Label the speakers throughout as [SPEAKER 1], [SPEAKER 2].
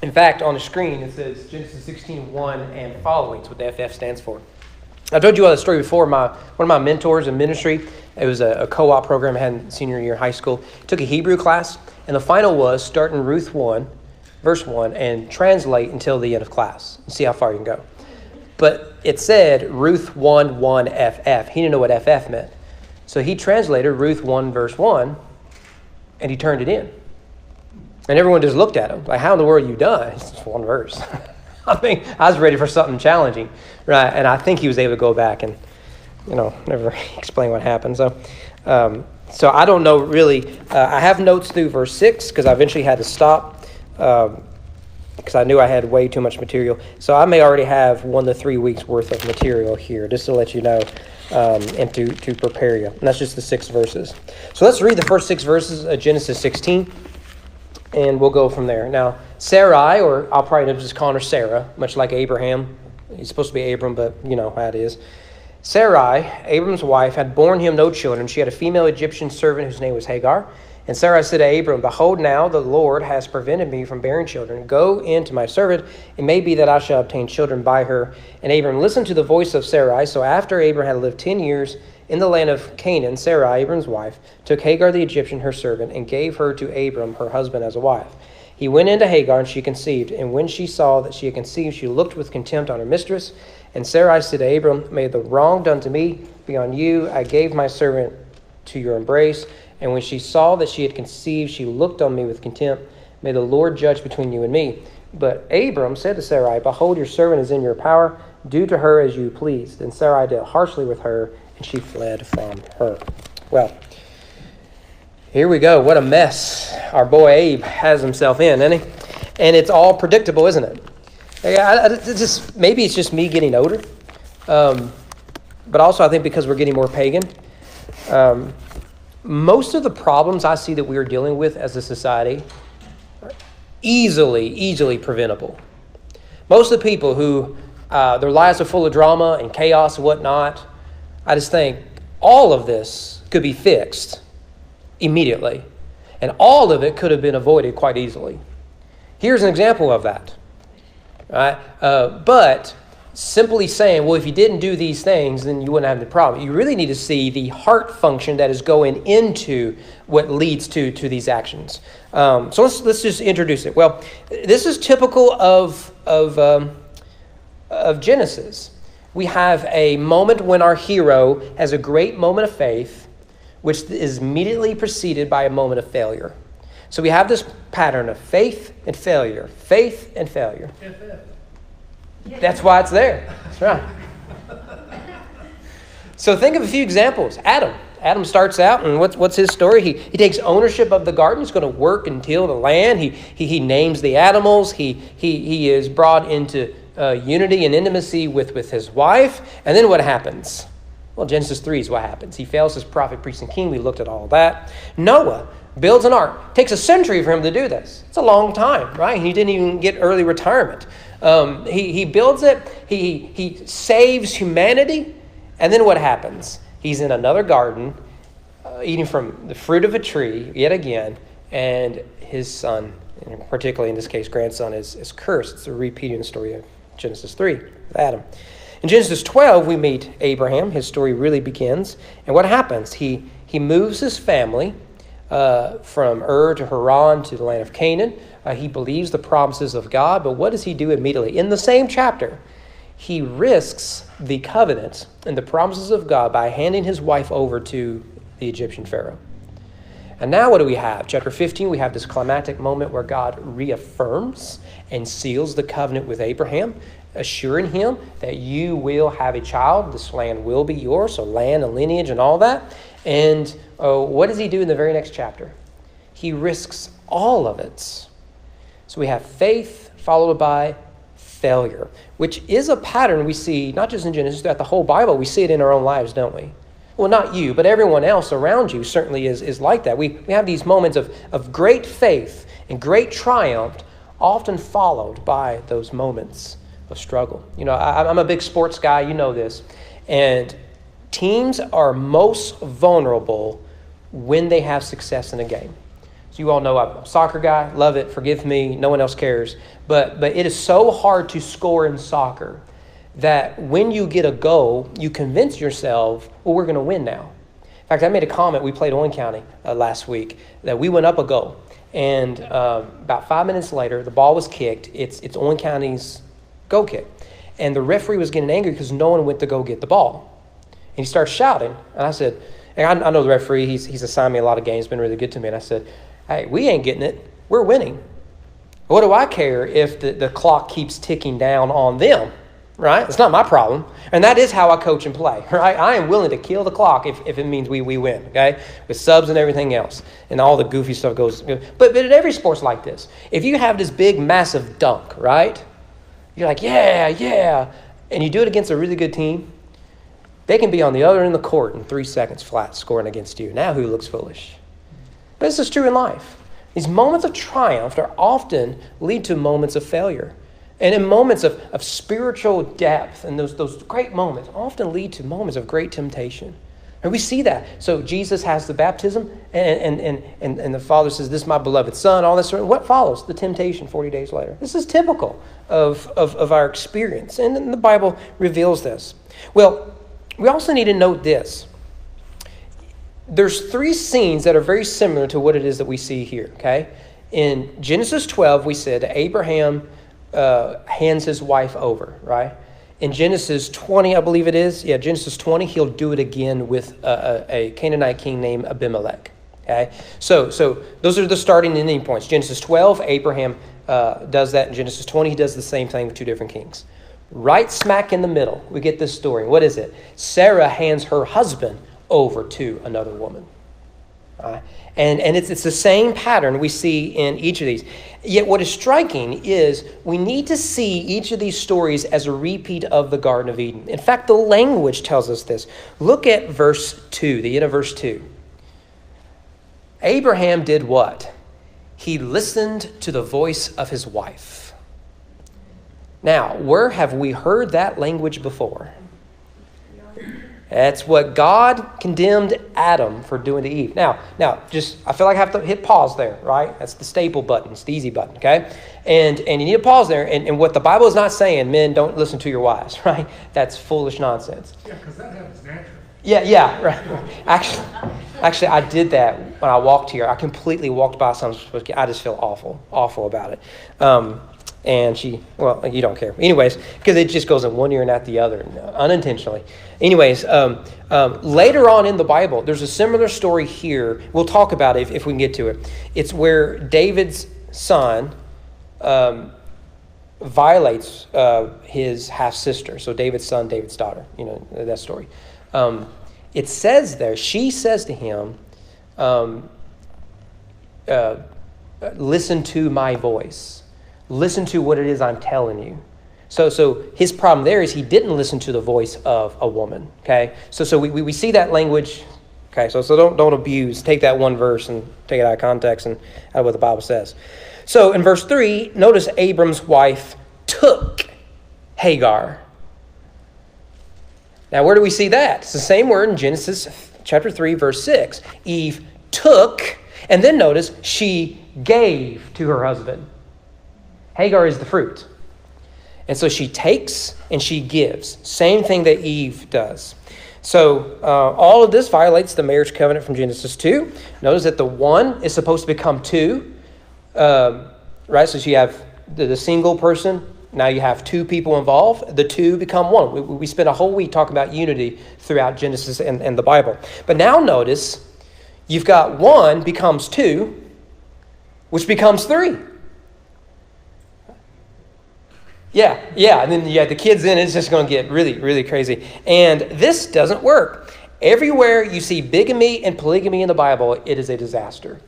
[SPEAKER 1] In fact, on the screen it says Genesis 16:1 and following. That's what the FF stands for. I told you all that story before. One of my mentors in ministry, it was a co-op program I had in senior year of high school, took a Hebrew class, and the final was start in Ruth 1, verse 1, and translate until the end of class and see how far you can go. But it said Ruth 1:1 FF. He didn't know what FF meant. So he translated Ruth 1, verse 1, and he turned it in. And everyone just looked at him, like, how in the world are you done? It's just one verse. I was ready for something challenging, right? And I think he was able to go back and, never explain what happened. So I don't know really. I have notes through verse 6 because I eventually had to stop because I knew I had way too much material. So I may already have 1 to 3 weeks worth of material here, just to let you know and to prepare you. And that's just the 6 verses. So let's read the first 6 verses of Genesis 16. And we'll go from there. Now, Sarai, or I'll probably end up just calling her Sarah, much like Abraham. He's supposed to be Abram, but you know how it is. Sarai, Abram's wife, had borne him no children. She had a female Egyptian servant whose name was Hagar. And Sarai said to Abram, "Behold, now the Lord has prevented me from bearing children. Go in to my servant. It may be that I shall obtain children by her." And Abram listened to the voice of Sarai. So after Abram had lived 10 years in the land of Canaan, Sarai, Abram's wife, took Hagar the Egyptian, her servant, and gave her to Abram, her husband, as a wife. He went into Hagar, and she conceived. And when she saw that she had conceived, she looked with contempt on her mistress. And Sarai said to Abram, "May the wrong done to me be on you. I gave my servant to your embrace. And when she saw that she had conceived, she looked on me with contempt. May the Lord judge between you and me." But Abram said to Sarai, "Behold, your servant is in your power. Do to her as you please." Then Sarai dealt harshly with her, and she fled from her. Well, here we go. What a mess our boy Abe has himself in, isn't he? And it's all predictable, isn't it? Maybe it's just me getting older. But also I think because we're getting more pagan. Most of the problems I see that we are dealing with as a society are easily preventable. Most of the people who their lives are full of drama and chaos and whatnot, I just think all of this could be fixed immediately. And all of it could have been avoided quite easily. Here's an example of that. Right? But simply saying, well, if you didn't do these things, then you wouldn't have the problem. You really need to see the heart function that is going into what leads to these actions. So let's just introduce it. Well, this is typical of Genesis. We have a moment when our hero has a great moment of faith, which is immediately preceded by a moment of failure. So we have this pattern of faith and failure, faith and failure. That's why it's there. That's right. So think of a few examples. Adam starts out, and what's his story? He takes ownership of the garden. He's going to work and till the land. He names the animals. He is brought into unity and intimacy with his wife. And then what happens? Well, Genesis 3 is what happens. He fails as prophet, priest, and king. We looked at all of that. Noah builds an ark. Takes a century for him to do this. It's a long time, right? He didn't even get early retirement. He builds it. He saves humanity. And then what happens? He's in another garden, eating from the fruit of a tree yet again. And his son, and particularly in this case, grandson, is cursed. It's a repeating story of Genesis 3 with Adam. In Genesis 12, we meet Abraham. His story really begins. And what happens? He moves his family from Ur to Haran to the land of Canaan. He believes the promises of God. But what does he do immediately? In the same chapter, he risks the covenant and the promises of God by handing his wife over to the Egyptian Pharaoh. And now what do we have? Chapter 15, we have this climactic moment where God reaffirms and seals the covenant with Abraham, assuring him that you will have a child. This land will be yours, so land and lineage and all that. And what does he do in the very next chapter? He risks all of it. So we have faith followed by failure, which is a pattern we see not just in Genesis, throughout the whole Bible. We see it in our own lives, don't we? Well, not you, but everyone else around you certainly is like that. We have these moments of great faith and great triumph, often followed by those moments of struggle. You know, I'm a big sports guy, you know this. And teams are most vulnerable when they have success in a game. So you all know I'm a soccer guy, love it, forgive me, no one else cares. But it is so hard to score in soccer that when you get a goal, you convince yourself, well, we're going to win now. In fact, I made a comment, we played Owen County last week, that we went up a goal. And about 5 minutes later, the ball was kicked. It's Owen County's goal kick. And the referee was getting angry because no one went to go get the ball. And he started shouting. And I said, and I know the referee, he's assigned me a lot of games, been really good to me. And I said, hey, we ain't getting it. We're winning. What do I care if the clock keeps ticking down on them, right? It's not my problem. And that is how I coach and play, right? I am willing to kill the clock if it means we win, okay? With subs and everything else. And all the goofy stuff goes. But in every sport's like this. If you have this big, massive dunk, right? You're like, yeah. And you do it against a really good team, they can be on the other end of the court in 3 seconds flat scoring against you. Now who looks foolish? But this is true in life. These moments of triumph are often lead to moments of failure. And in moments of spiritual depth, and those great moments often lead to moments of great temptation. And we see that. So Jesus has the baptism, and the Father says, this is my beloved Son, all this. What follows? The temptation 40 days later. This is typical of our experience. And the Bible reveals this. Well, we also need to note this. There's 3 scenes that are very similar to what it is that we see here, okay? In Genesis 12, we said Abraham hands his wife over, right? In Genesis 20, I believe it is. Yeah, Genesis 20, he'll do it again with a Canaanite king named Abimelech, okay? So those are the starting and ending points. Genesis 12, Abraham does that. In Genesis 20, he does the same thing with 2 different kings. Right smack in the middle, we get this story. What is it? Sarah hands her husband over to another woman. And it's the same pattern we see in each of these. Yet what is striking is we need to see each of these stories as a repeat of the Garden of Eden. In fact, the language tells us this. Look at verse 2, the end of verse 2. Abraham did what? He listened to the voice of his wife. Now, where have we heard that language before? That's what God condemned Adam for doing to Eve. Now, just I feel like I have to hit pause there, right? That's the staple button. It's the easy button, okay? And you need to pause there. And what the Bible is not saying, men, don't listen to your wives, right? That's foolish nonsense.
[SPEAKER 2] Yeah, because that happens naturally.
[SPEAKER 1] Yeah, right. Actually, I did that when I walked here. I completely walked by something. I just feel awful about it. And she, well, you don't care. Anyways, because it just goes in one ear and out the other, unintentionally. Anyways, later on in the Bible, there's a similar story here. We'll talk about it if we can get to it. It's where David's son violates his half-sister. So David's son, David's daughter. You know, that story. It says there, she says to him, listen to my voice. Listen to what it is I'm telling you. So his problem there is he didn't listen to the voice of a woman. Okay, so we see that language. Okay, so don't abuse. Take that one verse and take it out of context and out of what the Bible says. So in verse 3, notice Abram's wife took Hagar. Now where do we see that? It's the same word in Genesis chapter 3, verse 6. Eve took, and then notice she gave to her husband. Hagar is the fruit. And so she takes and she gives. Same thing that Eve does. So all of this violates the marriage covenant from Genesis 2. Notice that the one is supposed to become two. Right? So you have the single person. Now you have 2 people involved. The 2 become one. We spent a whole week talking about unity throughout Genesis and the Bible. But now notice you've got 1 becomes 2, which becomes 3. Yeah, and then you have the kids in, it's just going to get really, really crazy. And this doesn't work. Everywhere you see bigamy and polygamy in the Bible, it is a disaster.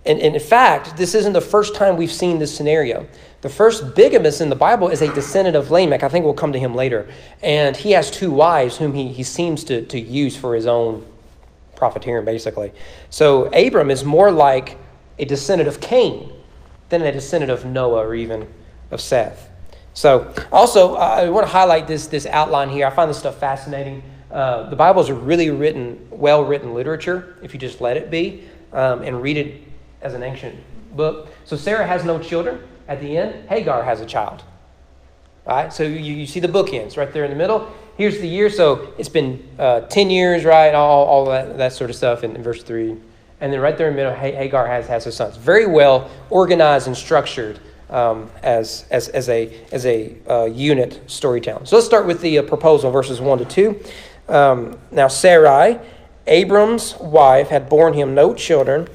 [SPEAKER 1] And in fact, this isn't the first time we've seen this scenario. The first bigamist in the Bible is a descendant of Lamech. I think we'll come to him later. And he has 2 wives whom he seems to use for his own profiteering, basically. So Abram is more like a descendant of Cain than a descendant of Noah or even of Seth. So also, I want to highlight this outline here. I find this stuff fascinating. The Bible is a really well-written literature if you just let it be and read it as an ancient book. So Sarah has no children. At the end, Hagar has a child. Right? So you see the bookends right there in the middle. Here's the year. So it's been 10 years, right? All that sort of stuff in verse 3. And then right there in the middle, Hagar has her sons. Very well organized and structured as a unit storytelling. So let's start with the proposal, verses 1 to 2. Now Sarai, Abram's wife, had borne him no children.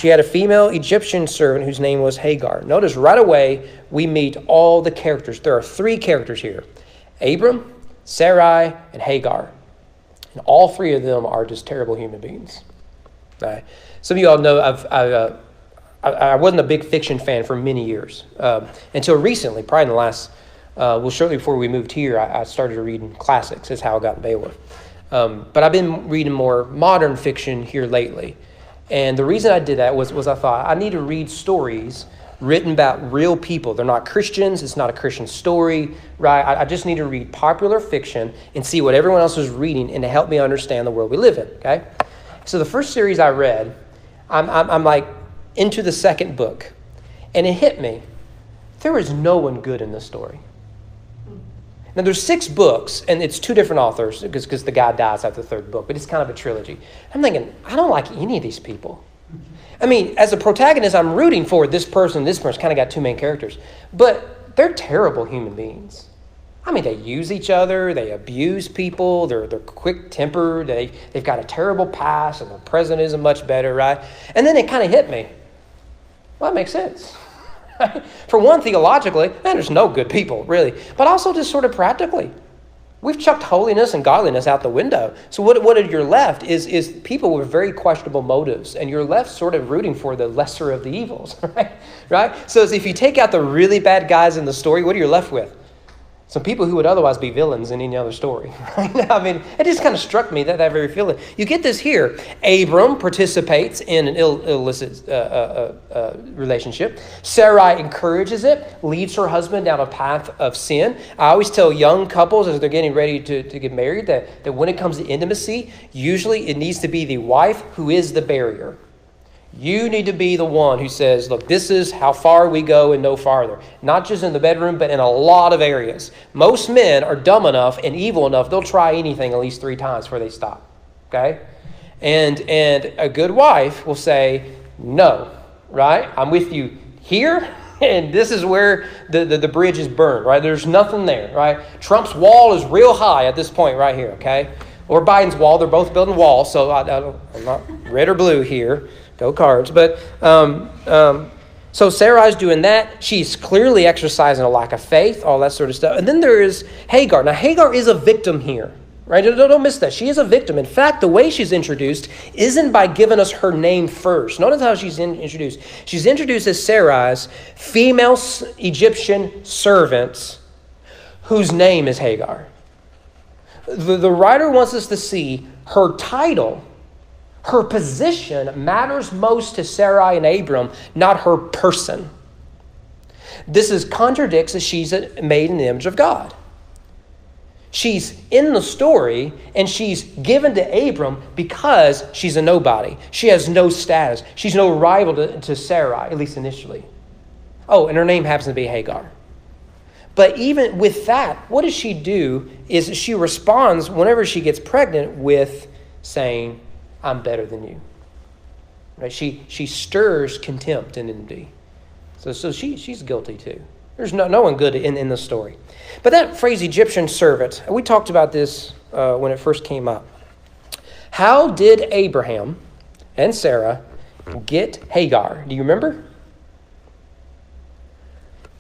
[SPEAKER 1] She had a female Egyptian servant whose name was Hagar. Notice right away we meet all the characters. There are 3 characters here: Abram, Sarai, and Hagar. And all 3 of them are just terrible human beings. Some of you all know I wasn't a big fiction fan for many years until recently, probably in the last, shortly before we moved here, I started reading classics. That's how I got in Beowulf. But I've been reading more modern fiction here lately. And the reason I did that was I thought I need to read stories written about real people. They're not Christians. It's not a Christian story, right? I just need to read popular fiction and see what everyone else is reading and to help me understand the world we live in, okay? So the first series I read, I'm like into the second book, and it hit me. There is no one good in this story. Now, there's 6 books, and it's 2 different authors because the guy dies after the 3rd book, but it's kind of a trilogy. I'm thinking, I don't like any of these people. I mean, as a protagonist, I'm rooting for this person kind of got 2 main characters, but they're terrible human beings. I mean, they use each other, they abuse people, they're quick-tempered, they've got a terrible past, and the present isn't much better, right? And then it kind of hit me. Well, that makes sense. For one, theologically, there's no good people, really. But also just sort of practically. We've chucked holiness and godliness out the window. So what you're left is people with very questionable motives. And you're left sort of rooting for the lesser of the evils, right? So if you take out the really bad guys in the story, what are you left with? Some people who would otherwise be villains in any other story. Right? I mean, it just kind of struck me, that very feeling. You get this here. Abram participates in an illicit relationship. Sarai encourages it, leads her husband down a path of sin. I always tell young couples as they're getting ready to get married that when it comes to intimacy, usually it needs to be the wife who is the barrier. You need to be the one who says, look, this is how far we go and no farther. Not just in the bedroom, but in a lot of areas. Most men are dumb enough and evil enough, they'll try anything at least 3 times before they stop. Okay? And a good wife will say, no, right? I'm with you here, and this is where the bridge is burned, right? There's nothing there, right? Trump's wall is real high at this point right here, okay? Or Biden's wall. They're both building walls, so I'm not red or blue here. Go Cards. But so Sarai's doing that. She's clearly exercising a lack of faith, all that sort of stuff. And then there is Hagar. Now, Hagar is a victim here, right? Don't miss that. She is a victim. In fact, the way she's introduced isn't by giving us her name first. Notice how she's introduced. She's introduced as Sarai's female Egyptian servant whose name is Hagar. The writer wants us to see her title. Her position matters most to Sarai and Abram, not her person. This contradicts that she's made in the image of God. She's in the story, and she's given to Abram because she's a nobody. She has no status. She's no rival to Sarai, at least initially. Oh, and her name happens to be Hagar. But even with that, what does she do is she responds whenever she gets pregnant with saying, I'm better than you. Right? She stirs contempt and envy. So she's guilty too. There's no one good in the story. But that phrase Egyptian servant, we talked about this when it first came up. How did Abraham and Sarah get Hagar? Do you remember?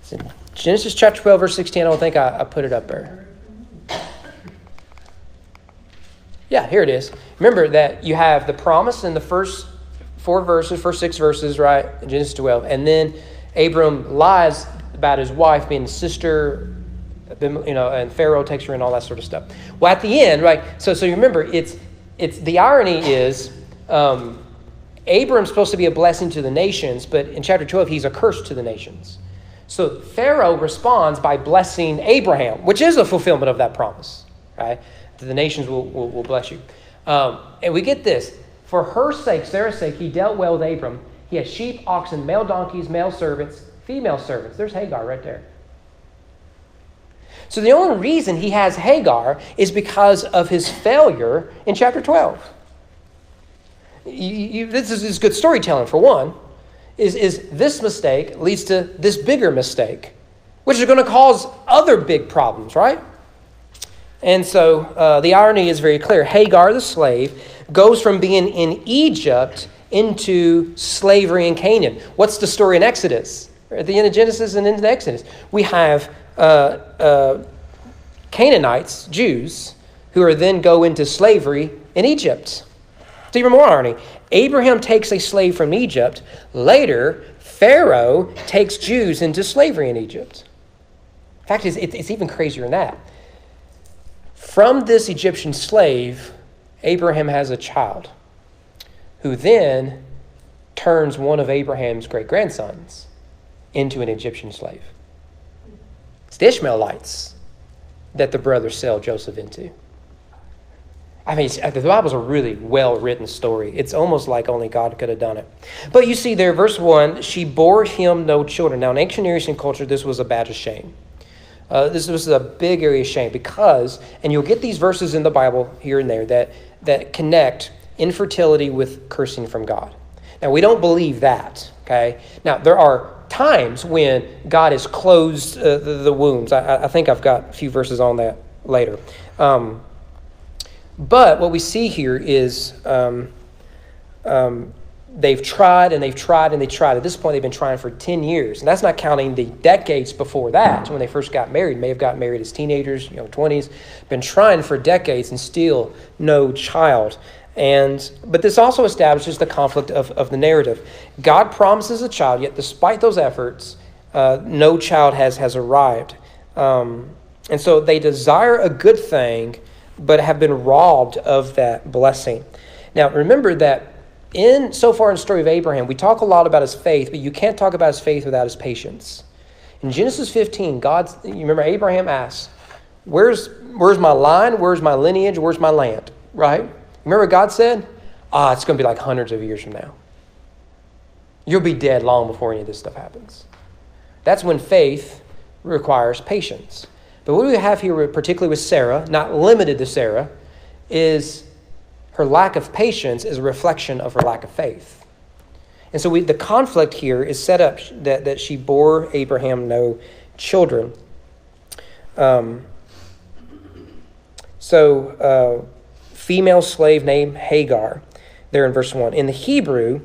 [SPEAKER 1] It's in Genesis chapter 12, verse 16. I don't think I put it up there. Yeah, here it is. Remember that you have the promise in the first 6 verses, right? In Genesis 12. And then Abram lies about his wife being a sister, and Pharaoh takes her and all that sort of stuff. Well, at the end, right? So you remember, it's the irony is Abram's supposed to be a blessing to the nations, but in chapter 12, he's a curse to the nations. So Pharaoh responds by blessing Abraham, which is a fulfillment of that promise, right? That the nations will bless you. And we get this. For her sake, Sarah's sake, he dealt well with Abram. He has sheep, oxen, male donkeys, male servants, female servants. There's Hagar right there. So the only reason he has Hagar is because of his failure in chapter 12. This is good storytelling, for one. Is this mistake leads to this bigger mistake, which is going to cause other big problems, right? And so the irony is very clear. Hagar, the slave, goes from being in Egypt into slavery in Canaan. What's the story in Exodus? At the end of Genesis and into Exodus, we have Canaanites, Jews, who are then go into slavery in Egypt. It's even more irony. Abraham takes a slave from Egypt. Later, Pharaoh takes Jews into slavery in Egypt. In fact, it's even crazier than that. From this Egyptian slave, Abraham has a child who then turns one of Abraham's great-grandsons into an Egyptian slave. It's the Ishmaelites that the brothers sell Joseph into. I mean, the Bible's a really well-written story. It's almost like only God could have done it. But you see there, verse 1, she bore him no children. Now, in ancient Near Eastern culture, this was a badge of shame. This was a big area of shame because, and you'll get these verses in the Bible here and there that connect infertility with cursing from God. Now, we don't believe that, okay? Now, there are times when God has closed the wombs. I think I've got a few verses on that later. But what we see here is they've tried and they've tried and they tried. At this point, they've been trying for 10 years. And that's not counting the decades before that, when they first got married. May have gotten married as teenagers, 20s. Been trying for decades and still no child. But this also establishes the conflict of the narrative. God promises a child, yet despite those efforts, no child has arrived. And so they desire a good thing, but have been robbed of that blessing. Now, remember that so far in the story of Abraham, we talk a lot about his faith, but you can't talk about his faith without his patience. In Genesis 15, you remember Abraham asks, where's my line? Where's my lineage? Where's my land? Right? Remember what God said? It's going to be like hundreds of years from now. You'll be dead long before any of this stuff happens. That's when faith requires patience. But what we have here, particularly with Sarah, not limited to Sarah, is her lack of patience is a reflection of her lack of faith. And so the conflict here is set up that she bore Abraham no children. Female slave named Hagar, there in verse 1. In the Hebrew,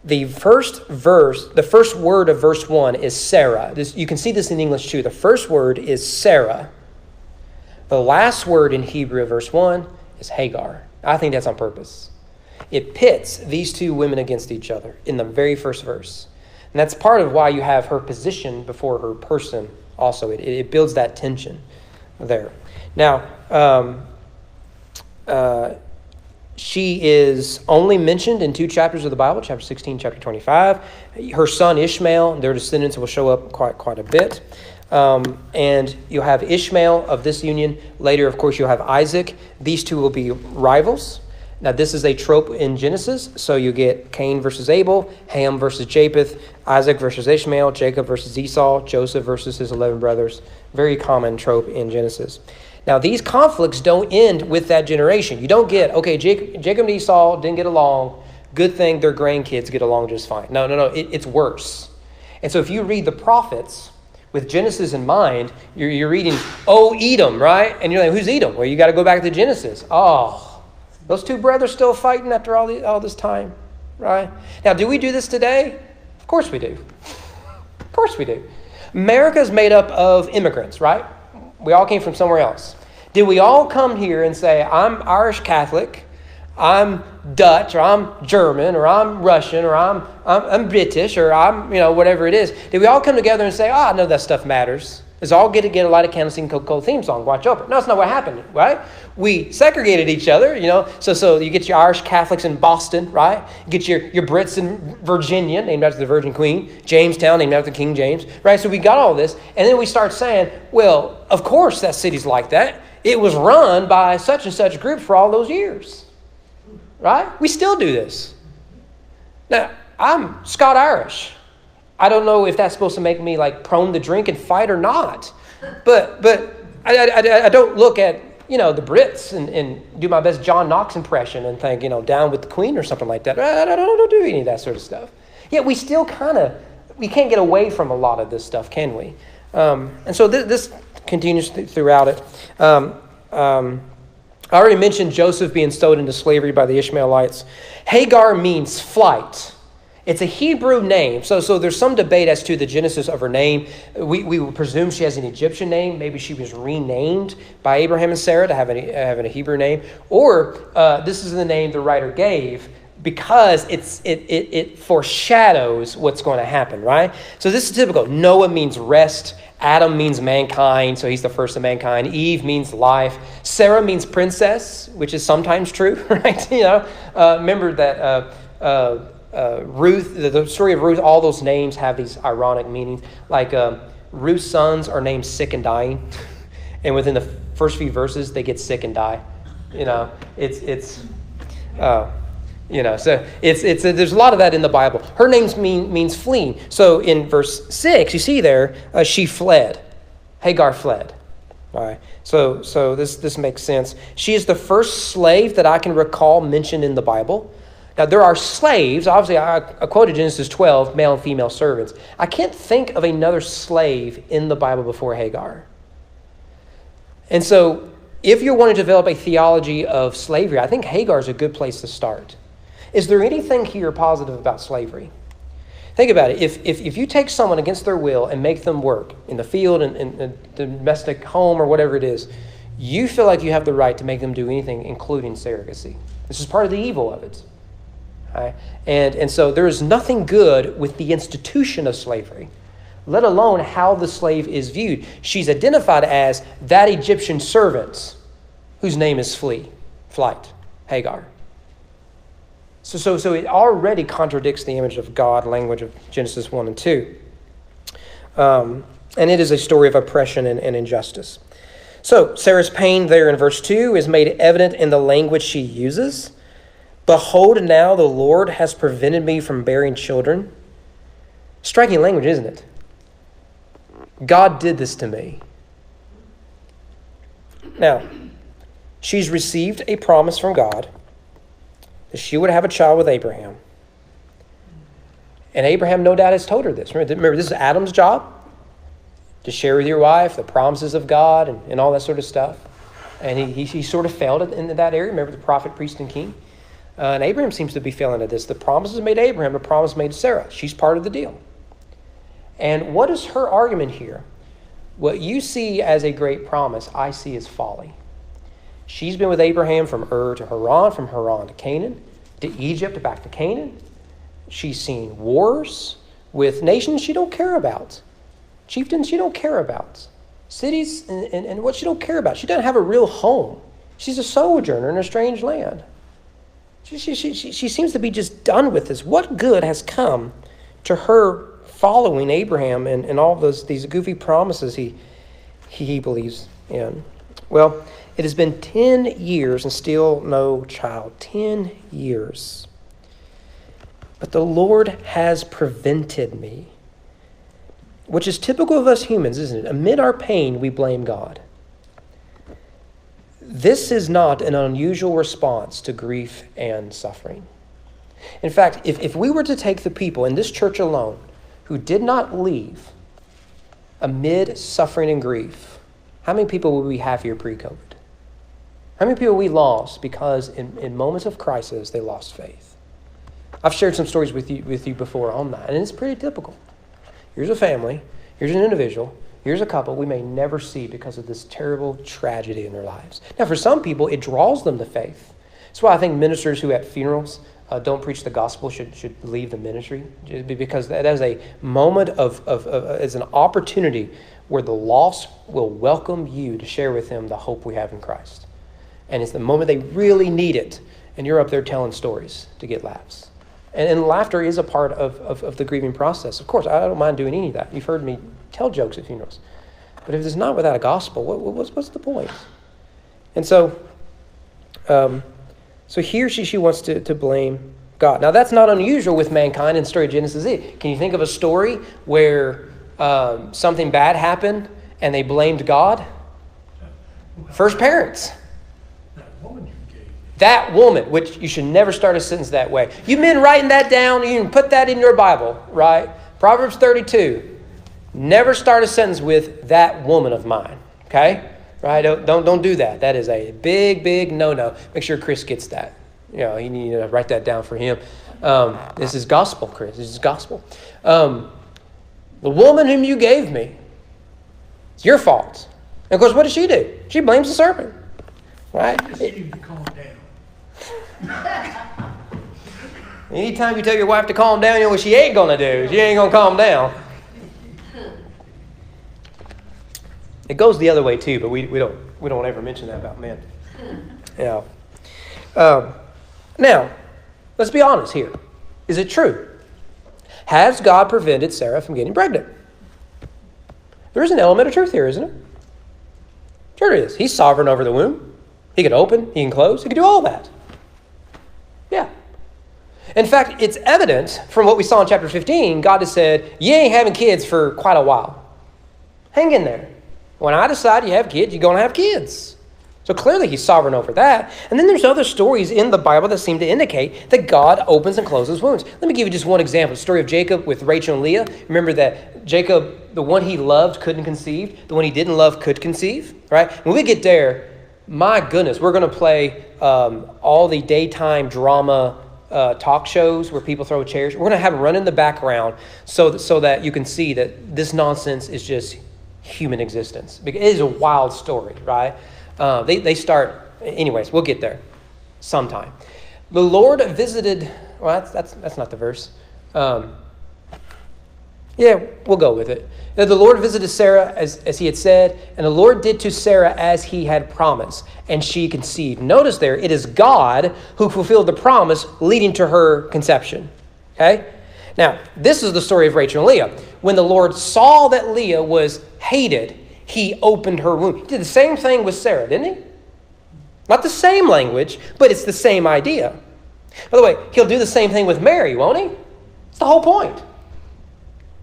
[SPEAKER 1] the first word of verse 1 is Sarah. You can see this in English too. The first word is Sarah. The last word in Hebrew of verse 1 is Hagar. I think that's on purpose. It pits these two women against each other in the very first verse. And that's part of why you have her position before her person also. It builds that tension there. Now, she is only mentioned in 2 chapters of the Bible, chapter 16, chapter 25. Her son Ishmael, their descendants will show up quite a bit. And you'll have Ishmael of this union. Later, of course, you'll have Isaac. These two will be rivals. Now, this is a trope in Genesis. So you get Cain versus Abel, Ham versus Japheth, Isaac versus Ishmael, Jacob versus Esau, Joseph versus his 11 brothers. Very common trope in Genesis. Now, these conflicts don't end with that generation. You don't get, okay, Jacob and Esau didn't get along. Good thing their grandkids get along just fine. No. It's worse. And so if you read the prophets with Genesis in mind, you're reading, Edom, right? And you're like, who's Edom? Well, you got to go back to Genesis. Those two brothers still fighting after all this time, right? Now, do we do this today? Of course we do. Of course we do. America is made up of immigrants, right? We all came from somewhere else. Did we all come here and say, I'm Irish Catholic, I'm Dutch, or I'm German, or I'm Russian, or I'm British, or I'm, whatever it is. Did we all come together and say, no, that stuff matters. Let's all get a light of candle, sing Coca-Cola theme song, watch Oprah. No, that's not what happened, right? We segregated each other, So you get your Irish Catholics in Boston, right? You get your Brits in Virginia, named after the Virgin Queen. Jamestown, named after King James, right? So we got all this. And then we start saying, well, of course that city's like that. It was run by such and such group for all those years, right? We still do this. Now, I'm Scott-Irish. I don't know if that's supposed to make me like prone to drink and fight or not. But I don't look at, the Brits and do my best John Knox impression and think, down with the Queen or something like that. I don't do any of that sort of stuff. Yet we still we can't get away from a lot of this stuff, can we? And so this continues throughout it. I already mentioned Joseph being sold into slavery by the Ishmaelites. Hagar means flight. It's a Hebrew name. So there's some debate as to the genesis of her name. We will presume she has an Egyptian name. Maybe she was renamed by Abraham and Sarah to have a Hebrew name. Or this is the name the writer gave because it foreshadows what's going to happen, right? So this is typical. Noah means rest. Adam means mankind, so he's the first of mankind. Eve means life. Sarah means princess, which is sometimes true, right? Remember that Ruth, the story of Ruth, all those names have these ironic meanings. Like Ruth's sons are named Sick and Dying, and within the first few verses, they get sick and die. So there's a lot of that in the Bible. Her name means fleeing. So in verse 6, you see there, she fled. Hagar fled. All right. So this makes sense. She is the first slave that I can recall mentioned in the Bible. Now, there are slaves. Obviously, I quoted Genesis 12, male and female servants. I can't think of another slave in the Bible before Hagar. And so if you're wanting to develop a theology of slavery, I think Hagar is a good place to start. Is there anything here positive about slavery? Think about it. If you take someone against their will and make them work in the field and in the domestic home or whatever it is, you feel like you have the right to make them do anything, including surrogacy. This is part of the evil of it. Right? And so there is nothing good with the institution of slavery, let alone how the slave is viewed. She's identified as that Egyptian servant whose name is flight, Hagar. So it already contradicts the image of God language of Genesis 1 and 2. And it is a story of oppression and injustice. So Sarah's pain there in verse 2 is made evident in the language she uses. Behold, now the Lord has prevented me from bearing children. Striking language, isn't it? God did this to me. Now, she's received a promise from God that she would have a child with Abraham. And Abraham, no doubt, has told her this. Remember, this is Adam's job, to share with your wife the promises of God and all that sort of stuff. And he sort of failed in that area. Remember the prophet, priest, and king? And Abraham seems to be failing at this. The promises made to Abraham, the promise made to Sarah. She's part of the deal. And what is her argument here? What you see as a great promise, I see as folly. She's been with Abraham from Ur to Haran, from Haran to Canaan, to Egypt, back to Canaan. She's seen wars with nations she don't care about, chieftains she don't care about, cities and what she don't care about. She doesn't have a real home. She's a sojourner in a strange land. She seems to be just done with this. What good has come to her following Abraham and all these goofy promises he believes in? Well, it has been 10 years and still no child. 10 years. But the Lord has prevented me, which is typical of us humans, isn't it? Amid our pain, we blame God. This is not an unusual response to grief and suffering. In fact, if we were to take the people in this church alone who did not leave amid suffering and grief, how many people would we have here pre-COVID? How many people we lost because in moments of crisis they lost faith? I've shared some stories with you before on that, and it's pretty typical. Here's a family, here's an individual, here's a couple we may never see because of this terrible tragedy in their lives. Now, for some people, it draws them to faith. That's why I think ministers who at funerals don't preach the gospel should leave the ministry, because that is a moment as an opportunity where the lost will welcome you to share with them the hope we have in Christ. And it's the moment they really need it, and you're up there telling stories to get laughs. And laughter is a part of the grieving process. Of course, I don't mind doing any of that. You've heard me tell jokes at funerals. But if it's not without a gospel, what's the point? And so here she wants to blame God. Now, that's not unusual with mankind in the story of Genesis. Can you think of a story where something bad happened and they blamed God? First parents. That woman, which you should never start a sentence that way. You men writing that down, you can put that in your Bible, right? Proverbs 32. Never start a sentence with that woman of mine, okay? Right? Don't do that. That is a big, big no-no. Make sure Chris gets that. You need to write that down for him. This is gospel, Chris. This is gospel. The woman whom you gave me, it's your fault. And of course, what does she do? She blames the serpent, right?
[SPEAKER 2] Calm down.
[SPEAKER 1] Anytime you tell your wife to calm down, you know what she ain't going to do. She ain't going to calm down. It goes the other way too, but we don't ever mention that about men. Yeah. Now, let's be honest here. Is it true? Has God prevented Sarah from getting pregnant? There is an element of truth here, isn't it? Sure it is. He's sovereign over the womb. He can open, he can close, he can do all that. Yeah. In fact, it's evident from what we saw in chapter 15, God has said, you ain't having kids for quite a while. Hang in there. When I decide you have kids, you're going to have kids. So clearly he's sovereign over that. And then there's other stories in the Bible that seem to indicate that God opens and closes wombs. Let me give you just one example. The story of Jacob with Rachel and Leah. Remember that Jacob, the one he loved, couldn't conceive. The one he didn't love could conceive. Right? When we get there, my goodness, we're going to play all the daytime drama talk shows where people throw chairs. We're going to have them run in the background so that you can see that this nonsense is just human existence. It is a wild story, right? They start, anyways, we'll get there sometime. The Lord visited, well, that's not the verse. Yeah, we'll go with it. The Lord visited Sarah as he had said, and the Lord did to Sarah as he had promised, and she conceived. Notice there, it is God who fulfilled the promise leading to her conception. Okay? Now, this is the story of Rachel and Leah. When the Lord saw that Leah was hated, he opened her womb. He did the same thing with Sarah, didn't he? Not the same language, but it's the same idea. By the way, he'll do the same thing with Mary, won't he? It's the whole point.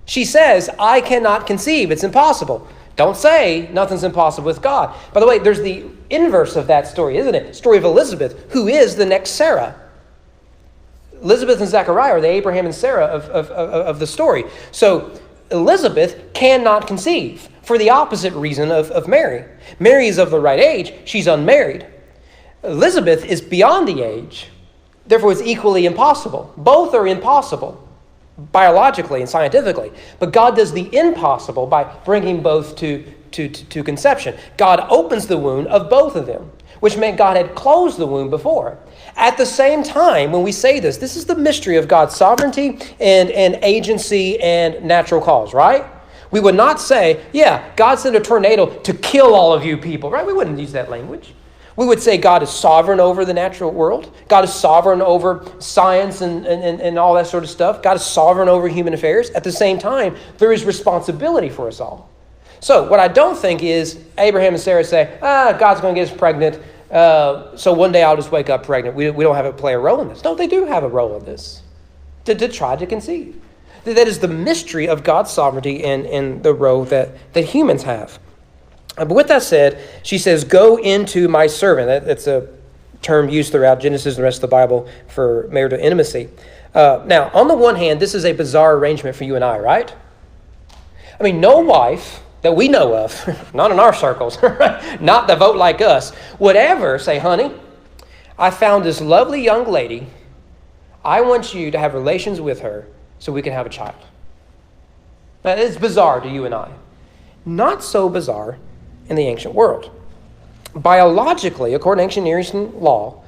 [SPEAKER 1] She says, I cannot conceive. It's impossible. Don't say nothing's impossible with God. By the way, there's the inverse of that story, isn't it? Story of Elizabeth, who is the next Sarah. Elizabeth and Zechariah are the Abraham and Sarah of the story. So Elizabeth cannot conceive for the opposite reason of Mary. Mary is of the right age. She's unmarried. Elizabeth is beyond the age. Therefore, it's equally impossible. Both are impossible, biologically and scientifically. But God does the impossible by bringing both to conception. God opens the womb of both of them, which meant God had closed the womb before. At the same time, when we say this is the mystery of God's sovereignty and agency and natural cause, right? We would not say, yeah, God sent a tornado to kill all of you people, right? We wouldn't use that language. We would say God is sovereign over the natural world. God is sovereign over science and all that sort of stuff. God is sovereign over human affairs. At the same time, there is responsibility for us all. So what I don't think is Abraham and Sarah say, God's going to get us pregnant, so one day I'll just wake up pregnant. We don't have to play a role in this. No, they do have a role in this, to try to conceive. That is the mystery of God's sovereignty and the role that humans have. But with that said, she says, go into my servant. That's a term used throughout Genesis and the rest of the Bible for marital intimacy. Now, on the one hand, this is a bizarre arrangement for you and I, right? I mean, no wife that we know of, not in our circles, not that vote like us, would ever say, honey, I found this lovely young lady. I want you to have relations with her so we can have a child. Now, it's bizarre to you and I. Not so bizarre in the ancient world. Biologically, according to ancient Near Eastern law,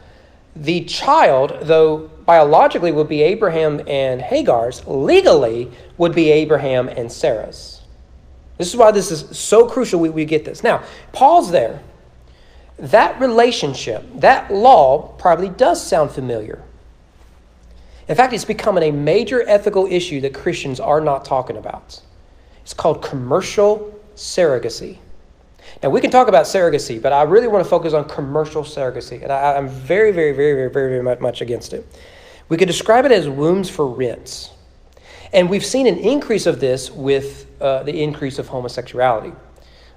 [SPEAKER 1] the child, though biologically would be Abraham and Hagar's, legally would be Abraham and Sarah's. This is why this is so crucial we get this. Now, pause there. That relationship, that law probably does sound familiar. In fact, it's becoming a major ethical issue that Christians are not talking about. It's called commercial surrogacy. Now, we can talk about surrogacy, but I really want to focus on commercial surrogacy. And I'm very, very, very, very, very, very much against it. We could describe it as wombs for rents. And we've seen an increase of this with the increase of homosexuality.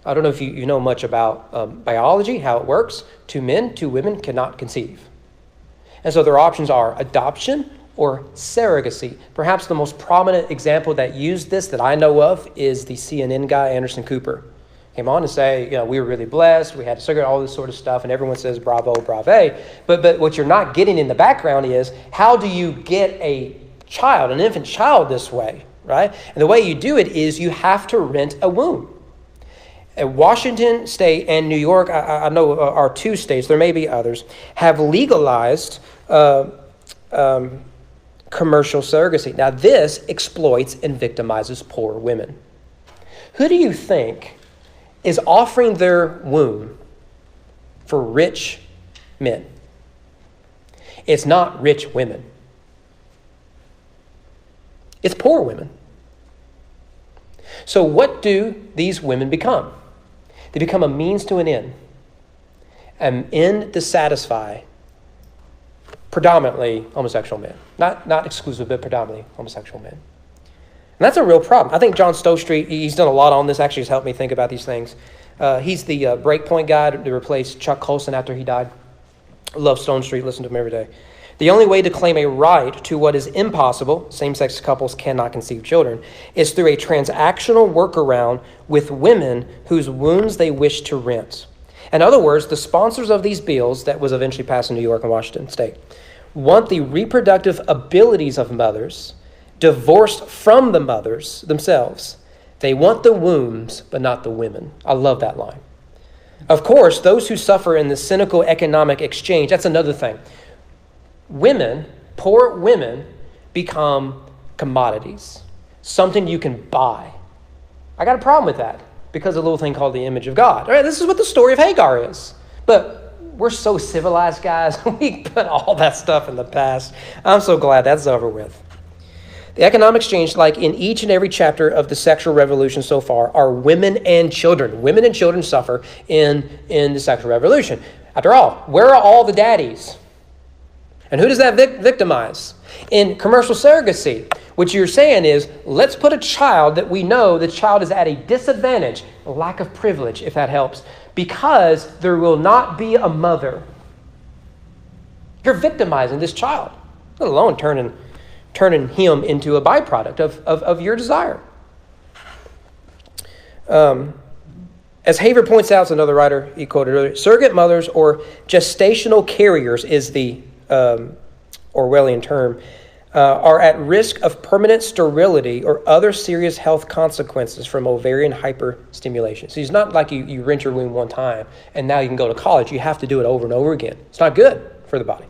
[SPEAKER 1] I don't know if you know much about biology, how it works. 2 men, 2 women cannot conceive. And so their options are adoption or surrogacy. Perhaps the most prominent example that used this that I know of is the CNN guy, Anderson Cooper. Came on to say, we were really blessed, we had to surrogate, all this sort of stuff, and everyone says bravo, brave. But what you're not getting in the background is, how do you get a child, an infant child, this way, right? And the way you do it is you have to rent a womb. Washington State and New York, I know are 2 states, there may be others, have legalized commercial surrogacy. Now this exploits and victimizes poor women. Who do you think is offering their womb for rich men? It's not rich women. It's poor women. So what do these women become? They become a means to an end to satisfy predominantly homosexual men. Not exclusive, but predominantly homosexual men. And that's a real problem. I think John Stowstreet, he's done a lot on this, actually has helped me think about these things. He's the Breakpoint guy to replace Chuck Colson after he died. I love Stonestreet, listen to him every day. The only way to claim a right to what is impossible, same-sex couples cannot conceive children, is through a transactional workaround with women whose wombs they wish to rent. In other words, the sponsors of these bills that was eventually passed in New York and Washington State want the reproductive abilities of mothers divorced from the mothers themselves. They want the wombs, but not the women. I love that line. Of course, those who suffer in the cynical economic exchange, that's another thing. Women, poor women, become commodities, something you can buy. I got a problem with that because of a little thing called the image of God. All right, this is what the story of Hagar is. But we're so civilized, guys. We put all that stuff in the past. I'm so glad that's over with. The economic exchange, like in each and every chapter of the sexual revolution so far, are women and children. Women and children suffer in the sexual revolution. After all, where are all the daddies? And who does that victimize? In commercial surrogacy, what you're saying is, let's put a child that we know the child is at a disadvantage, a lack of privilege, if that helps, because there will not be a mother. You're victimizing this child, let alone turning him into a byproduct of your desire. As Haver points out, another writer he quoted earlier, surrogate mothers or gestational carriers is the Orwellian term, are at risk of permanent sterility or other serious health consequences from ovarian hyperstimulation. So it's not like you rent your womb one time and now you can go to college. You have to do it over and over again. It's not good for the body.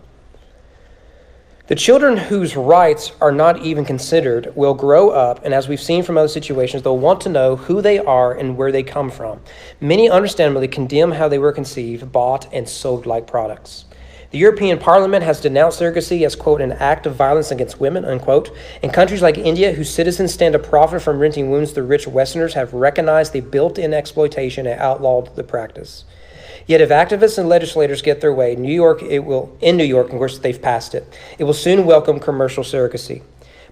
[SPEAKER 1] The children whose rights are not even considered will grow up, and as we've seen from other situations, they'll want to know who they are and where they come from. Many understandably condemn how they were conceived, bought, and sold like products. The European Parliament has denounced surrogacy as, quote, an act of violence against women, unquote. In countries like India, whose citizens stand to profit from renting wombs to rich Westerners, have recognized the built-in exploitation and outlawed the practice. Yet if activists and legislators get their way, in New York, of course, they've passed it, it will soon welcome commercial surrogacy.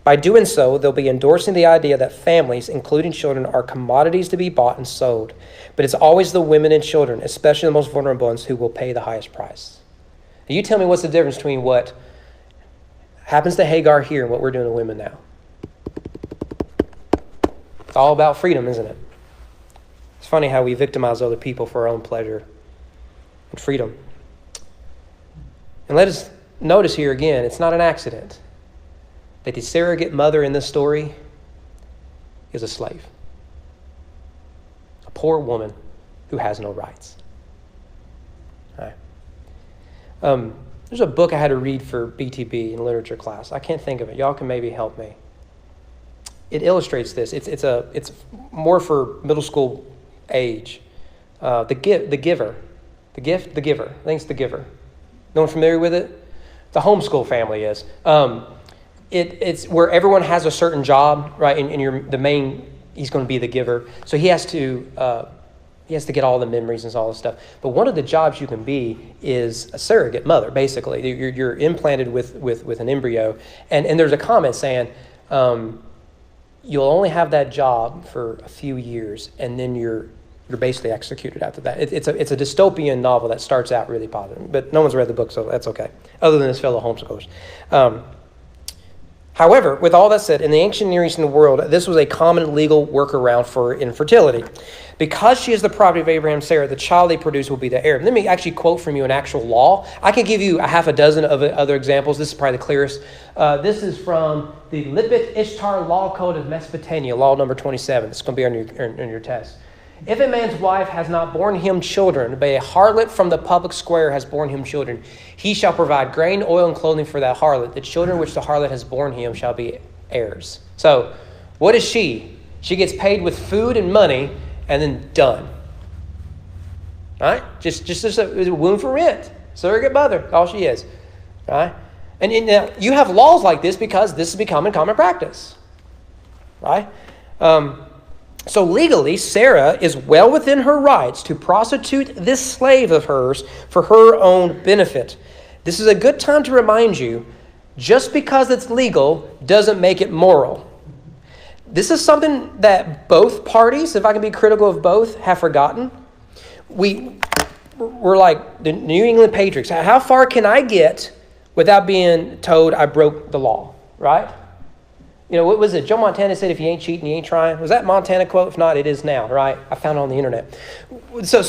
[SPEAKER 1] By doing so, they'll be endorsing the idea that families, including children, are commodities to be bought and sold. But it's always the women and children, especially the most vulnerable ones, who will pay the highest price. Now, you tell me what's the difference between what happens to Hagar here and what we're doing to women now. It's all about freedom, isn't it? It's funny how we victimize other people for our own pleasure and freedom. And let us notice here again, it's not an accident that the surrogate mother in this story is a slave. A poor woman who has no rights. All right. There's a book I had to read for BTB in literature class. I can't think of it. Y'all can maybe help me. It illustrates this. It's more for middle school age. The Giver. The Gift, The Giver. I think it's The Giver. No one familiar with it? The homeschool family is. It's where everyone has a certain job, right? And he's going to be the giver. So he has to He has to get all the memories and all this stuff. But one of the jobs you can be is a surrogate mother, basically. You're implanted with an embryo. And there's a comment saying, you'll only have that job for a few years, and then you're basically executed after that. It's a dystopian novel that starts out really positive. But no one's read the book, so that's okay, other than his fellow homeschoolers. However, with all that said, in the ancient Near Eastern world, this was a common legal workaround for infertility. Because she is the property of Abraham and Sarah, the child they produce will be the heir. Let me actually quote from you an actual law. I can give you a half a dozen of other examples. This is probably the clearest. This is from the Lipit Ishtar Law Code of Mesopotamia, law number 27. It's going to be on your test. If a man's wife has not borne him children, but a harlot from the public square has borne him children, he shall provide grain, oil, and clothing for that harlot. The children which the harlot has borne him shall be heirs. So, what is she? She gets paid with food and money, and then done. All right? Just a womb for rent. Surrogate mother, all she is. All right? And now, you have laws like this because this is becoming common practice. Right? So legally, Sarah is well within her rights to prostitute this slave of hers for her own benefit. This is a good time to remind you, just because it's legal doesn't make it moral. This is something that both parties, if I can be critical of both, have forgotten. We're like the New England Patriots. How far can I get without being told I broke the law, right? You know, what was it? Joe Montana said, if you ain't cheating, you ain't trying. Was that Montana quote? If not, it is now, right? I found it on the internet. So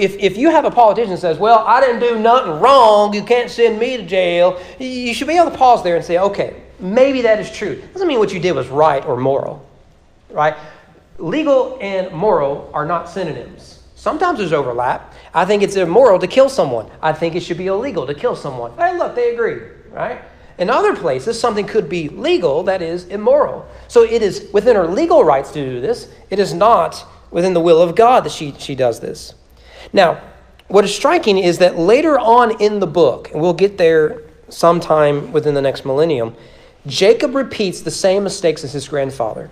[SPEAKER 1] if you have a politician that says, well, I didn't do nothing wrong, you can't send me to jail, you should be able to pause there and say, okay, maybe that is true. Doesn't mean what you did was right or moral, right? Legal and moral are not synonyms. Sometimes there's overlap. I think it's immoral to kill someone. I think it should be illegal to kill someone. Hey, look, they agree, right? In other places, something could be legal that is immoral. So it is within her legal rights to do this. It is not within the will of God that she does this. Now, what is striking is that later on in the book, and we'll get there sometime within the next millennium, Jacob repeats the same mistakes as his grandfather.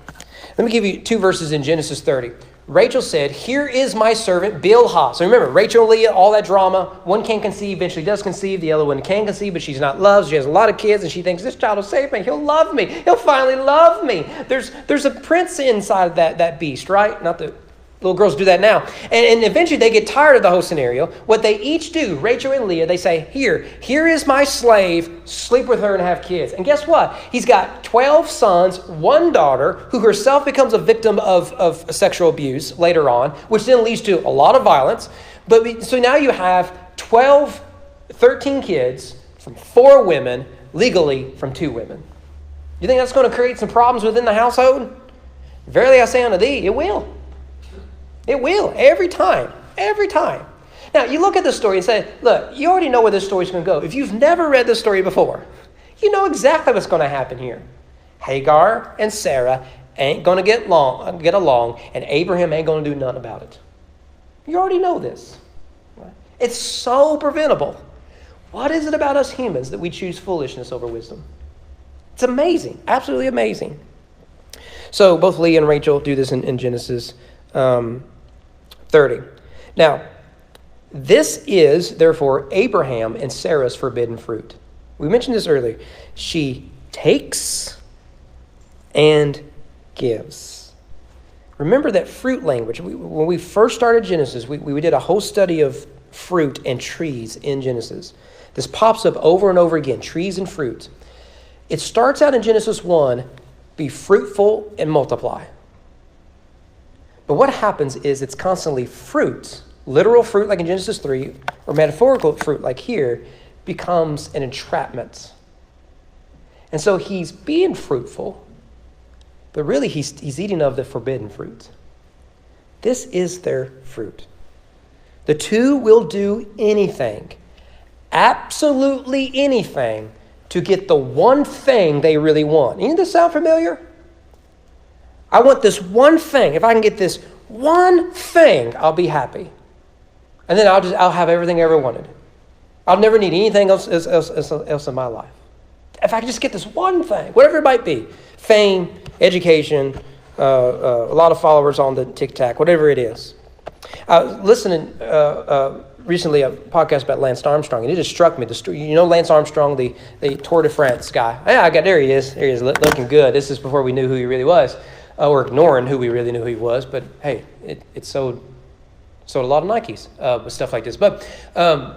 [SPEAKER 1] Let me give you 2 verses in Genesis 30. Rachel said, here is my servant Bilhah. So remember, Rachel and Leah, all that drama. One can't conceive, eventually does conceive. The other one can conceive, but she's not loved. She has a lot of kids, and she thinks, this child will save me. He'll love me. He'll finally love me. There's a prince inside of that beast, right? Not the little girls do that now. And eventually they get tired of the whole scenario. What they each do, Rachel and Leah, they say, here is my slave, sleep with her and have kids. And guess what? He's got 12 sons, 1 daughter, who herself becomes a victim of sexual abuse later on, which then leads to a lot of violence. So now you have 13 kids from 4 women, legally from 2 women. You think that's going to create some problems within the household? Verily I say unto thee, it will. It will, every time. Now, you look at the story and say, look, you already know where this story's going to go. If you've never read this story before, you know exactly what's going to happen here. Hagar and Sarah ain't going to get along, and Abraham ain't going to do nothing about it. You already know this. It's so preventable. What is it about us humans that we choose foolishness over wisdom? It's amazing, absolutely amazing. So both Leah and Rachel do this in Genesis 30. Now, this is, therefore, Abraham and Sarah's forbidden fruit. We mentioned this earlier. She takes and gives. Remember that fruit language. When we first started Genesis, we did a whole study of fruit and trees in Genesis. This pops up over and over again, trees and fruit. It starts out in Genesis 1, be fruitful and multiply. But what happens is it's constantly fruit, literal fruit like in Genesis 3, or metaphorical fruit like here, becomes an entrapment. And so he's being fruitful, but really he's eating of the forbidden fruit. This is their fruit. The two will do anything, absolutely anything, to get the one thing they really want. Doesn't this sound familiar? I want this one thing. If I can get this one thing, I'll be happy. And then I'll have everything I ever wanted. I'll never need anything else in my life. If I can just get this one thing, whatever it might be, fame, education, a lot of followers on the TikTok, whatever it is. I was listening recently a podcast about Lance Armstrong, and it just struck me. You know Lance Armstrong, the Tour de France guy? Yeah, there he is. There he is, looking good. This is before we knew who he really was, or ignoring who we really knew who he was. But hey, it sold a lot of Nikes with stuff like this. But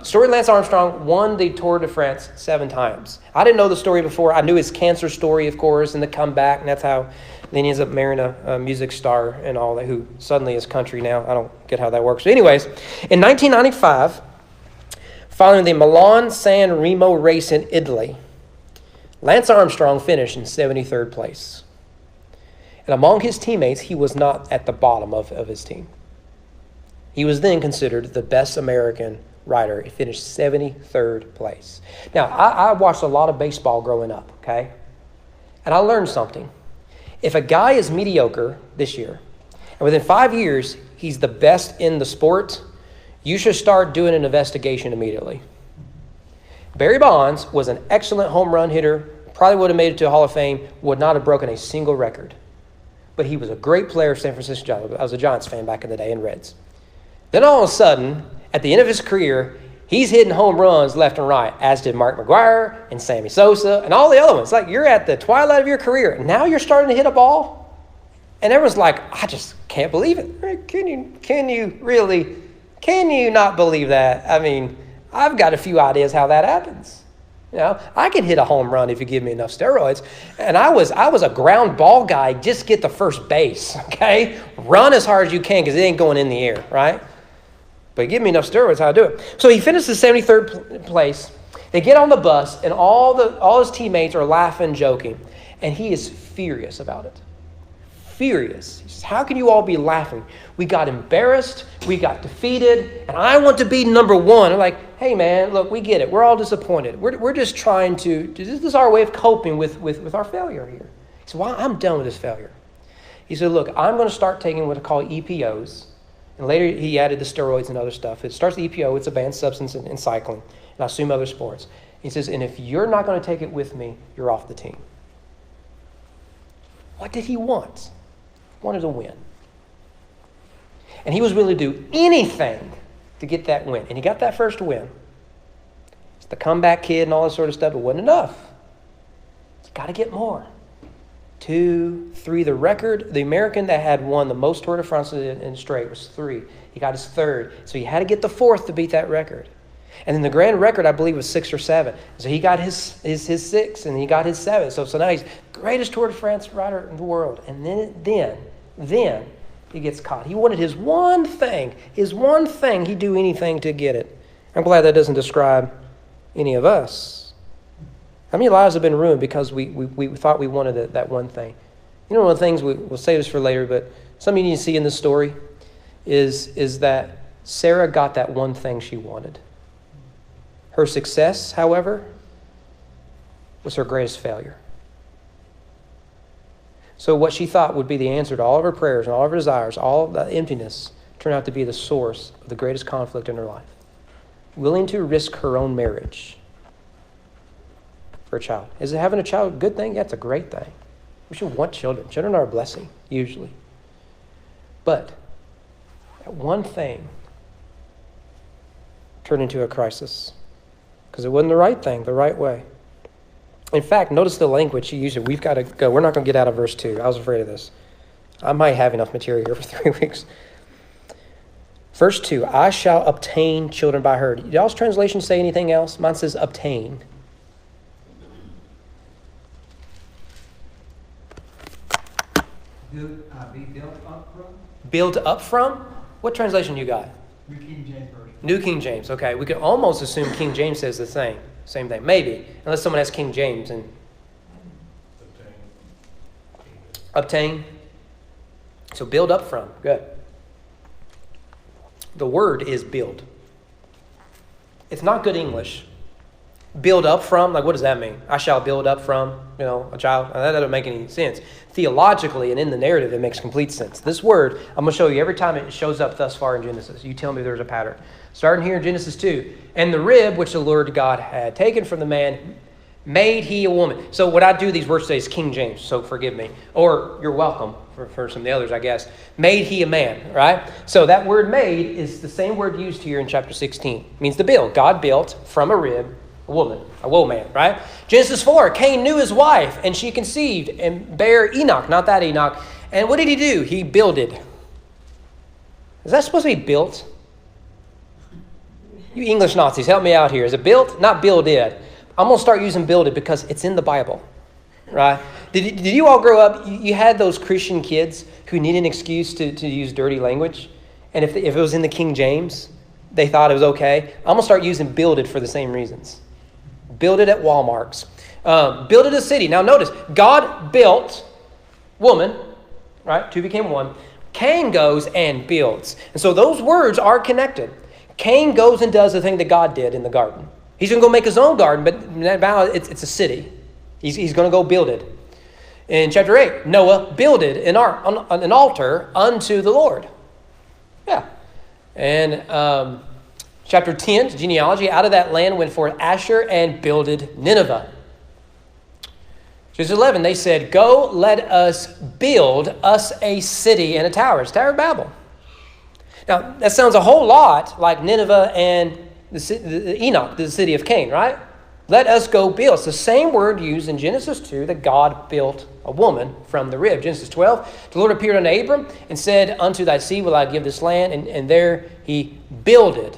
[SPEAKER 1] story of Lance Armstrong won the Tour de France 7 times. I didn't know the story before. I knew his cancer story, of course, and the comeback, and that's how then he ends up marrying a music star and all that, who suddenly is country now. I don't get how that works. So anyways, in 1995, following the Milan-San Remo race in Italy, Lance Armstrong finished in 73rd place. And among his teammates, he was not at the bottom of his team. He was then considered the best American rider. He finished 73rd place. Now, I watched a lot of baseball growing up, okay? And I learned something. If a guy is mediocre this year, and within 5 years, he's the best in the sport, you should start doing an investigation immediately. Barry Bonds was an excellent home run hitter, probably would have made it to the Hall of Fame, would not have broken a single record. But he was a great player for San Francisco Giants. I was a Giants fan back in the day, and Reds. Then all of a sudden, at the end of his career, he's hitting home runs left and right, as did Mark McGwire and Sammy Sosa and all the other ones. Like, you're at the twilight of your career, and now you're starting to hit a ball? And everyone's like, I just can't believe it. Can you not believe that? I mean, I've got a few ideas how that happens. You know, I can hit a home run if you give me enough steroids. And I was a ground ball guy, just get the first base, okay? Run as hard as you can because it ain't going in the air, right? But give me enough steroids, how to do it. So he finishes 73rd place. They get on the bus, and all his teammates are laughing, joking. And he is furious about it. Furious. He says, how can you all be laughing? We got embarrassed. We got defeated. And I want to be number one. I'm like, hey, man, look, we get it. We're all disappointed. We're just trying to, this is our way of coping with our failure here. He said, well, I'm done with this failure. He said, look, I'm going to start taking what I call EPOs. And later he added the steroids and other stuff. It starts with EPO. It's a banned substance in cycling. And I assume other sports. He says, and if you're not going to take it with me, you're off the team. What did he want? He wanted to win. And he was willing to do anything to get that win. And he got that first win. It's the comeback kid and all this sort of stuff. It wasn't enough. He's got to get more. 2, 3. The American that had won the most Tour de France in straight was 3. He got his 3rd. So he had to get the 4th to beat that record. And then the grand record, I believe, was 6 or 7. So he got his 6, and he got his 7. So now he's greatest Tour de France rider in the world. And then he gets caught. He wanted his one thing. He'd do anything to get it. I'm glad that doesn't describe any of us. How many lives have been ruined because we thought we wanted that one thing? You know, one of the things, we'll save this for later, but something you need to see in this story is that Sarah got that one thing she wanted. Her success, however, was her greatest failure. So what she thought would be the answer to all of her prayers and all of her desires, all of the emptiness, turned out to be the source of the greatest conflict in her life. Willing to risk her own marriage for a child. Is it having a child a good thing? Yeah, it's a great thing. We should want children. Children are a blessing, usually. But that one thing turned into a crisis because it wasn't the right thing, the right way. In fact, notice the language he used. We've got to go. We're not going to get out of verse 2. I was afraid of this. I might have enough material here for 3 weeks. Verse 2, I shall obtain children by her. Did y'all's translation say anything else? Mine says obtain.
[SPEAKER 2] Be built up from?
[SPEAKER 1] Built up from? What translation you got?
[SPEAKER 2] New King James Version.
[SPEAKER 1] New King James. Okay, we could almost assume King James says the same thing. Maybe, unless someone has King James and obtain. So build up from. Good. The word is build. It's not good English. Build up from, like what does that mean? I shall build up from, a child. That doesn't make any sense. Theologically and in the narrative, it makes complete sense. This word, I'm going to show you every time it shows up thus far in Genesis. You tell me there's a pattern. Starting here in Genesis 2. And the rib which the Lord God had taken from the man, made he a woman. So what I do these words today is King James, so forgive me. Or you're welcome. for some of the others, I guess. Made he a man, right? So that word made is the same word used here in chapter 16. It means to build. God built from a rib a woman, right? Genesis 4, Cain knew his wife, and she conceived and bare Enoch, not that Enoch. And what did he do? He builded. Is that supposed to be built? You English Nazis, help me out here. Is it built? Not builded. I'm going to start using builded because it's in the Bible, right? Did you all grow up, you had those Christian kids who needed an excuse to use dirty language? And if it was in the King James, they thought it was okay. I'm going to start using builded for the same reasons. Builded at Walmart's. Builded a city. Now notice, God built woman, right? Two became one. Cain goes and builds. And so those words are connected. Cain goes and does the thing that God did in the garden. He's going to go make his own garden, but now it's a city. He's going to go build it. In chapter 8, Noah builded an altar unto the Lord. Yeah. And chapter 10, genealogy, out of that land went forth Asher and builded Nineveh. Genesis 11, they said, go, let us build us a city and a tower. It's Tower of Babel. Now, that sounds a whole lot like Nineveh and the Enoch, the city of Cain, right? Let us go build. It's the same word used in Genesis 2 that God built a woman from the rib. Genesis 12, the Lord appeared unto Abram and said, unto thy seed will I give this land. And there he builded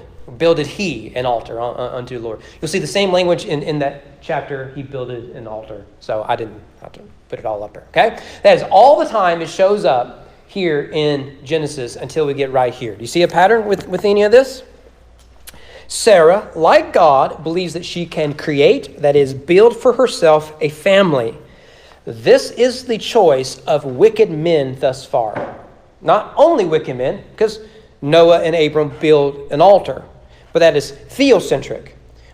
[SPEAKER 1] he an altar unto the Lord. You'll see the same language in that chapter. He builded an altar. So I didn't have to put it all up there, okay? That is all the time it shows up here in Genesis until we get right here. Do you see a pattern with any of this? Sarah, like God, believes that she can create, that is, build for herself a family. This is the choice of wicked men thus far. Not only wicked men, because Noah and Abram build an altar, but that is theocentric.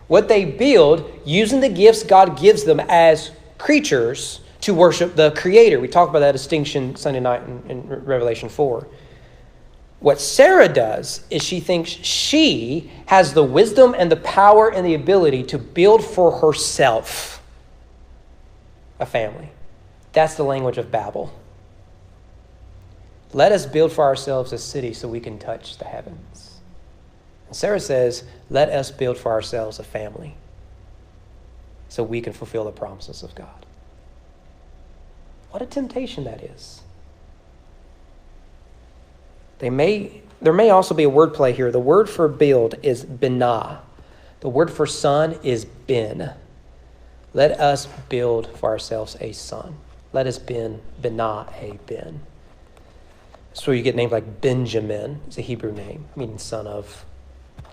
[SPEAKER 1] What they build using the gifts God gives them as creatures to worship the Creator. We talked about that distinction Sunday night in Revelation 4. What Sarah does is she thinks she has the wisdom and the power and the ability to build for herself a family. That's the language of Babel. Let us build for ourselves a city so we can touch the heavens. And Sarah says, let us build for ourselves a family so we can fulfill the promises of God. What a temptation that is. There may also be a word play here. The word for build is binah. The word for son is bin. Let us build for ourselves a son. Let us binah a bin. That's where you get names like Benjamin. It's a Hebrew name, meaning son of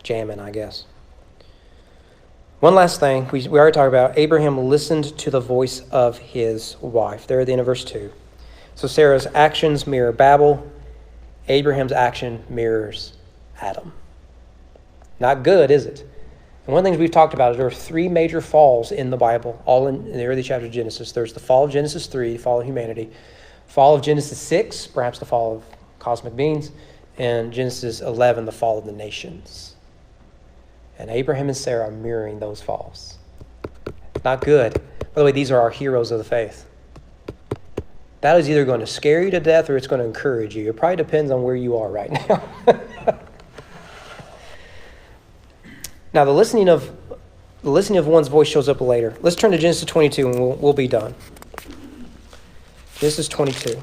[SPEAKER 1] Jamin, I guess. One last thing. We already talked about Abraham listened to the voice of his wife. There at the end of verse 2. So Sarah's actions mirror Babel. Abraham's action mirrors Adam. Not good, is it? And one of the things we've talked about is there are three major falls in the Bible, all in the early chapters of Genesis. There's the fall of Genesis 3, the fall of humanity. Fall of Genesis 6, perhaps the fall of cosmic beings. And Genesis 11, the fall of the nations. And Abraham and Sarah are mirroring those falls. Not good. By the way, these are our heroes of the faith. That is either going to scare you to death or it's going to encourage you. It probably depends on where you are right now. Now, the listening of one's voice shows up later. Let's turn to Genesis 22 and we'll be done. Genesis 22.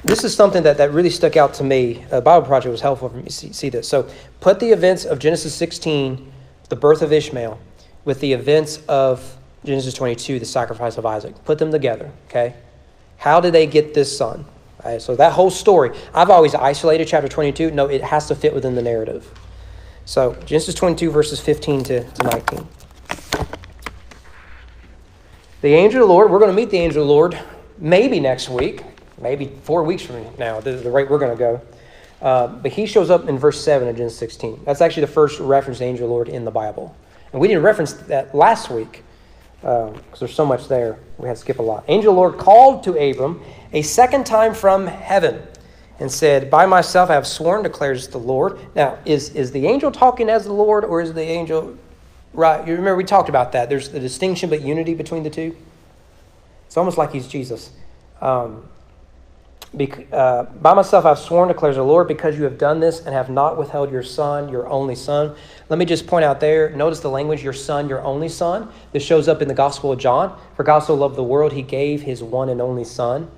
[SPEAKER 1] This is something that really stuck out to me. A Bible project was helpful for me to see this. So put the events of Genesis 16, the birth of Ishmael, with the events of Genesis 22, the sacrifice of Isaac. Put them together, okay? How did they get this son? All right, so that whole story, I've always isolated chapter 22. No, it has to fit within the narrative. So Genesis 22, verses 15 to 19. The angel of the Lord, we're going to meet the angel of the Lord maybe next week, maybe 4 weeks from now, the rate we're going to go. But he shows up in verse 7 of Genesis 16. That's actually the first reference to the angel of the Lord in the Bible. And we didn't reference that last week because there's so much there. We had to skip a lot. Angel of the Lord called to Abram a second time from heaven and said, by myself I have sworn, declares the Lord. Now, is the angel talking as the Lord, or is the angel... Right, you remember we talked about that. There's the distinction but unity between the two. It's almost like he's Jesus. By myself I've sworn, declares the Lord, because you have done this and have not withheld your son, your only son. Let me just point out there, notice the language, your son, your only son. This shows up in the Gospel of John. For God so loved the world, he gave his one and only son.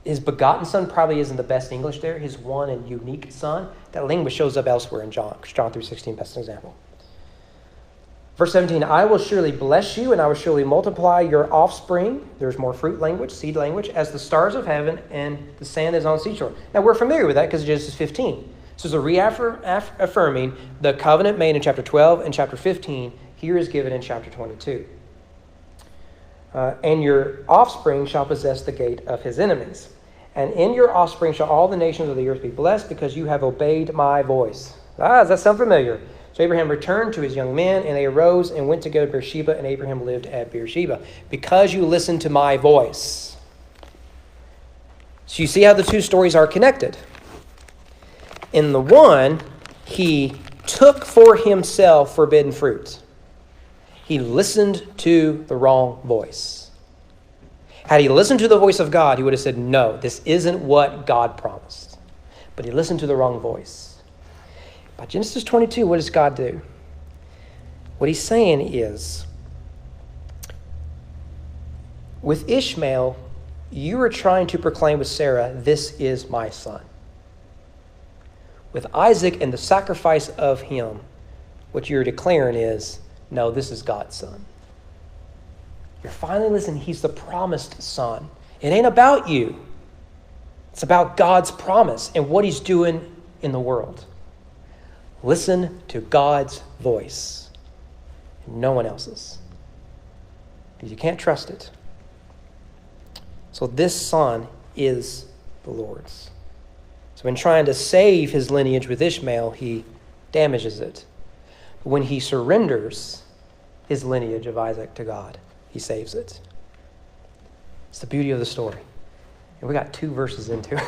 [SPEAKER 1] His begotten son probably isn't the best English there. His one and unique son. That language shows up elsewhere in John. John 3:16, best example. Verse 17, I will surely bless you, and I will surely multiply your offspring. There's more fruit language, seed language, as the stars of heaven and the sand is on the seashore. Now, we're familiar with that because of Genesis 15. So it's a reaffirming the covenant made in chapter 12 and chapter 15. Here is given in chapter 22. And your offspring shall possess the gate of his enemies. And in your offspring shall all the nations of the earth be blessed, because you have obeyed my voice. Does that sound familiar? So Abraham returned to his young men, and they arose and went to go to Beersheba, and Abraham lived at Beersheba. Because you listened to my voice. So you see how the two stories are connected. In the one, he took for himself forbidden fruit. He listened to the wrong voice. Had he listened to the voice of God, he would have said, no, this isn't what God promised. But he listened to the wrong voice. By Genesis 22, what does God do? What he's saying is, with Ishmael, you are trying to proclaim with Sarah, this is my son. With Isaac and the sacrifice of him, what you're declaring is, no, this is God's son. You're finally listening. He's the promised son. It ain't about you. It's about God's promise and what he's doing in the world. Listen to God's voice, no one else's. Because you can't trust it. So this son is the Lord's. So in trying to save his lineage with Ishmael, he damages it. But when he surrenders his lineage of Isaac to God, he saves it. It's the beauty of the story. And we got 2 verses into it.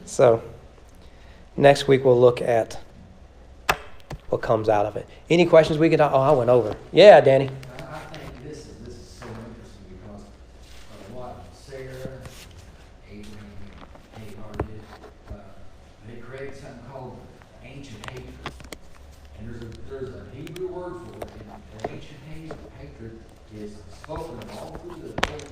[SPEAKER 1] So next week we'll look at what comes out of it. Any questions we could? Oh, I went over. Yeah, Danny.
[SPEAKER 3] I think this is so interesting because of what Sarah, Abraham, Hagar did. They created something called ancient hatred, and there's a Hebrew word for it. And ancient hatred is spoken all through the Old